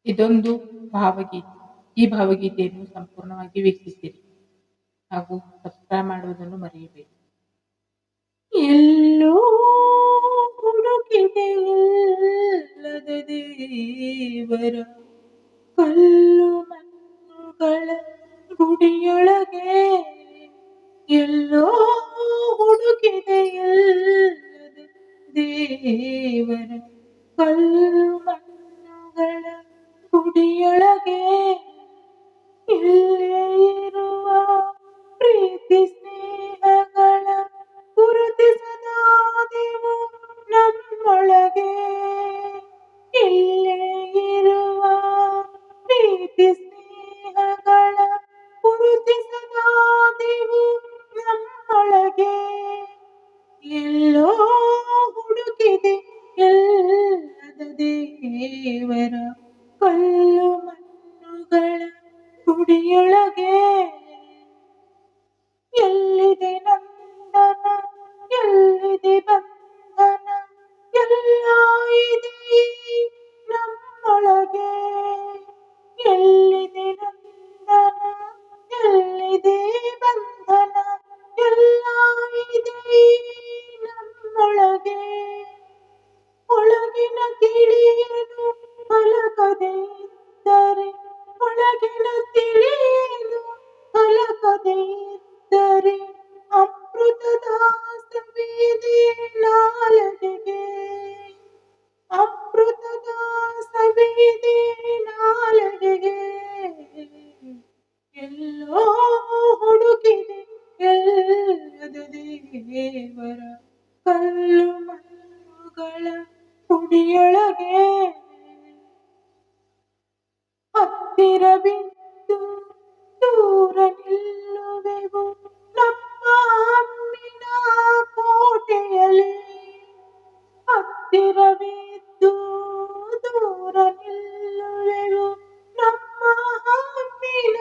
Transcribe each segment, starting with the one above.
ಇದೊಂದು ಭಾವಗೀತೆ. ಈ ಭಾವಗೀತೆಯನ್ನು ಸಂಪೂರ್ಣವಾಗಿ ವೀಕ್ಷಿಸಿರಿ ಹಾಗೂ ಸಬ್ಸ್ಕ್ರೈಬ್ ಮಾಡುವುದನ್ನು ಮರೆಯಬೇಡಿ. ಎಲ್ಲೋ ಹುಡುಕಿದೆ ಇಲ್ಲದ ದೇವರ ಕಲ್ಲು ಮಣ್ಣುಗಳ ಗುಡಿಯೊಳಗೆ, ಎಲ್ಲೋ ಹುಡುಕಿದೆ ಇಲ್ಲದ ದೇವರ ಕಲ್ಲು ಮಣ್ಣುಗಳ ಗುಡಿಯೊಳಗೆ, ಇಲ್ಲೇ ಇರುವ ಪ್ರೀತಿ ಸ್ನೇಹಗಳ ಗುರುತಿಸದಾದೆವು ನಮ್ಮೊಳಗೆ, ಇಲ್ಲೇ ಇರುವ ಪ್ರೀತಿ ಸ್ನೇಹಗಳ ಗುರುತಿಸದಾದೆವು ನಮ್ಮೊಳಗೆ, ಎಲ್ಲೋ ಹುಡುಕಿದೆ ಎಲ್ಲದ ದೇವರ ಕಲ್ಲು ಮಣ್ಣುಗಳ ಗುಡಿಯೊಳಗೆ, ಎಲ್ಲಿದೆ ನಂದನ ಎಲ್ಲಿದೆ ಬಂಧನ ಎಲ್ಲ ಇದೆ ನಮ್ಮೊಳಗೆ, ಎಲ್ಲಿದೆ ನಂದನ ಎಲ್ಲಿದೆ ಬಂಧನ ಎಲ್ಲ ಇದೆ ನಮ್ಮೊಳಗೆ, ಒಳಗಿನ ತಿಳಿಯಲು ಪಲಕದೆ ಇದ್ದರೆ, ಒಳಗಿನ ತಿಳಿಯಲು ಪಲಕದೆ ಇದ್ದರೆ ಅಮೃತದ ಸವಿದೆ ನಾಲಗೆಗೆ, ಅಮೃತದ ಸವಿದೆ ನಾಲಗೆಗೆ, ಎಲ್ಲೋ ಹುಡುಕಿದೆ ಎಲ್ಲದ ದೇವರ ಕಲ್ಲು ಮಣ್ಣುಗಳ ಗುಡಿಯೊಳಗೆ, ಹತ್ತಿರ ಬಿದ್ದು ದೂರ ನಿಲ್ಲುವೆವು ನಮ್ಮ ಅಮ್ಮಿನ ಕೋಟೆಯಲ್ಲಿ, ಹತ್ತಿರ ಬಿದ್ದು ದೂರ ನಿಲ್ಲುವೆವು ನಮ್ಮ ಅಮ್ಮಿನ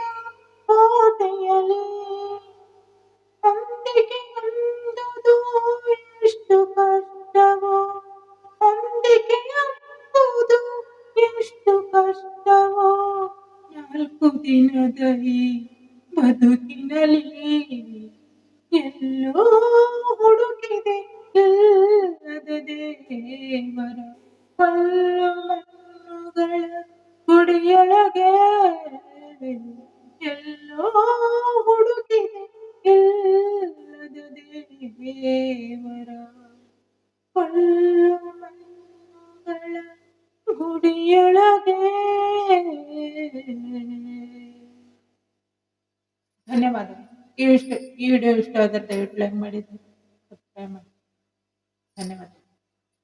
ಕೋಟೆಯಲ್ಲಿ, ಹೊಂದಿಕೆ ಎಂಬುದು ಎಷ್ಟು ಕಷ್ಟವೋ, ಹೊಂದಿಕೆ ಎಂಬುದು ಎಷ್ಟು ಕಷ್ಟವೋ, 4 ದಿನದ ಈ ಬದುಕಿನಲ್ಲಿ, ಎಲ್ಲೋ ಹುಡುಕಿದೆ ಎಲ್ಲದ ದೇವರ ಕಲ್ಲು ಮಣ್ಣುಗಳ ಗುಡಿಯೊಳಗೆ, ಎಲ್ಲೋ ಹುಡುಕಿದೆ ಎಲ್ಲದ ದೇವರ ಕಲ್ಲು ಮಣ್ಣುಗಳ ಗುಡಿಯೊಳಗೆ. ಧನ್ಯವಾದಗಳು. ಈ ವಿಡಿಯೋ ಇಷ್ಟ ಆದರೆ ದಯವಿಟ್ಟು ಲೈಕ್ ಮಾಡಿ, ಸಬ್ಸ್ಕ್ರೈಬ್ ಮಾಡಿ. ಧನ್ಯವಾದ.